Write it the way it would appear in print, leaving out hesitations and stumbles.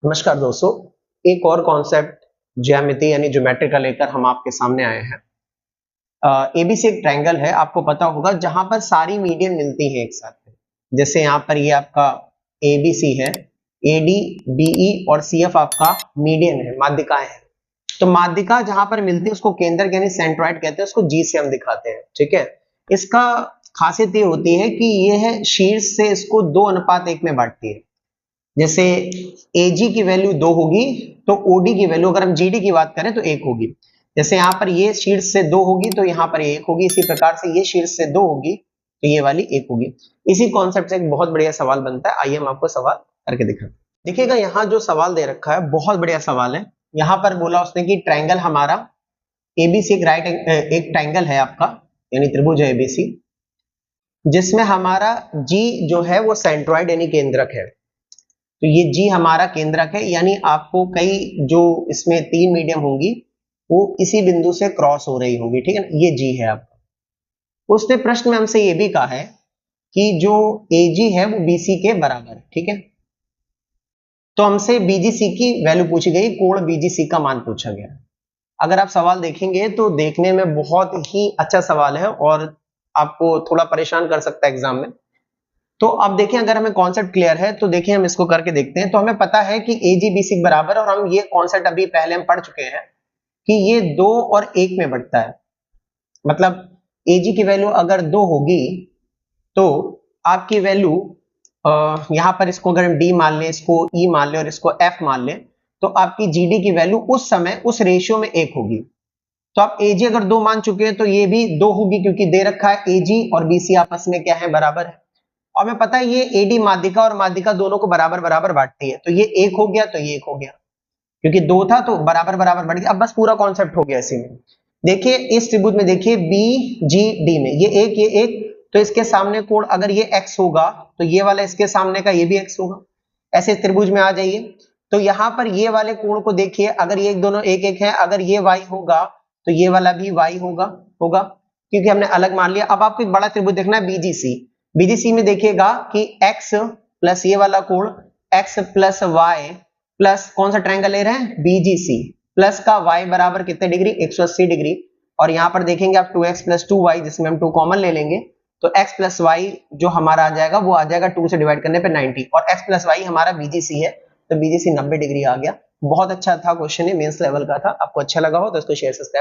नमस्कार दोस्तों, एक और कॉन्सेप्ट ज्यामिति यानी ज्योमेट्री का लेकर हम आपके सामने आए हैं। एबीसी एक ट्रायंगल है, आपको पता होगा, जहां पर सारी मीडियन मिलती हैं एक साथ में। जैसे यहाँ पर ये आपका एबीसी है, एडी, बीई और सीएफ आपका मीडियन है, माध्यिकाएं हैं। तो माध्यिका जहां पर मिलती है उसको केंद्रक यानी सेंट्रॉइड कहते हैं, उसको जी से हम दिखाते हैं। ठीक है, इसका खासियत ये होती है कि ये है शीर्ष से इसको 2:1 में बांटती है। जैसे AG की वैल्यू 2 होगी तो OD की वैल्यू, अगर हम GD की बात करें तो 1 होगी। जैसे यहाँ पर ये शीर्ष से 2 होगी तो यहाँ पर 1 होगी, इसी प्रकार से ये शीर्ष से 2 होगी तो ये वाली 1 होगी। इसी कॉन्सेप्ट से एक बहुत बढ़िया सवाल बनता है, आइए हम आपको सवाल करके दिखाते हैं। देखिएगा यहाँ जो सवाल दे रखा है बहुत बढ़िया सवाल है। यहाँ पर बोला उसने कि ट्रायंगल हमारा ABC एक ट्रायंगल है आपका, यानी त्रिभुज है ABC, जिसमें हमारा G जो है वो सेंट्रॉइड यानी केंद्रक है। तो ये जी हमारा केंद्रक है, यानी आपको कई जो इसमें 3 मीडियम होंगी वो इसी बिंदु से क्रॉस हो रही होंगी। ठीक है ना, ये जी है आपका। उसने प्रश्न में हमसे ये भी कहा है कि जो AG है वो BC के बराबर है। ठीक है, तो हमसे BGC की वैल्यू पूछी गई, कोण BGC का मान पूछा गया। अगर आप सवाल देखेंगे तो देखने में बहुत ही अच्छा सवाल है और आपको थोड़ा परेशान कर सकता है एग्जाम में। तो अब देखिए, अगर हमें कॉन्सेप्ट क्लियर है तो देखिए हम इसको करके देखते हैं। तो हमें पता है कि AG BC के बराबर है और हम ये कॉन्सेप्ट अभी पहले हम पढ़ चुके हैं कि ये 2 और 1 में बढ़ता है। मतलब AG की वैल्यू अगर 2 होगी तो आपकी वैल्यू यहां पर इसको अगर हम D मान लें, इसको E मान लें और इसको F मान लें, तो आपकी GD की वैल्यू उस समय उस रेशियो में 1 होगी। तो आप AG अगर 2 मान चुके हैं तो ये भी 2 होगी, क्योंकि दे रखा है AG और BC आपस में क्या है, बराबर है। और हमें पता है ये AD माध्यिका और माध्यिका दोनों को बराबर बराबर बांटती है, तो ये 1 हो गया तो ये 1 हो गया, क्योंकि 2 था तो बराबर बराबर बढ़ गया। अब बस पूरा कॉन्सेप्ट हो गया इसी में। देखिए इस त्रिभुज में देखिए BGD में ये 1 ये 1, तो इसके सामने कोण अगर ये x होगा तो ये वाला इसके सामने का ये भी x होगा। ऐसे त्रिभुज में आ जाइए, तो यहां पर ये वाले कोण को देखिए, अगर ये दोनों 1 1 है, अगर ये y होगा तो ये वाला भी y होगा, क्योंकि हमने अलग मान लिया। अब आपको एक बड़ा त्रिभुज देखना है BGC में देखिएगा कि x प्लस ये वाला कोण x प्लस y प्लस कौन सा ट्रायंगल ले रहे हैं, BGC, प्लस का y बराबर कितने डिग्री, 180 डिग्री। और यहां पर देखेंगे आप 2x प्लस 2y, जिसमें हम 2 कॉमन ले लेंगे, तो x प्लस y जो हमारा आ जाएगा वो आ जाएगा 2 से डिवाइड करने पे 90, और x प्लस y हमारा BGC है, तो BGC 90 डिग्री आ गया। बहुत अच्छा था क्वेश्चन, है मेंस लेवल का था। आपको अच्छा लगा हो तो इसको शेयर सब्सक्राइब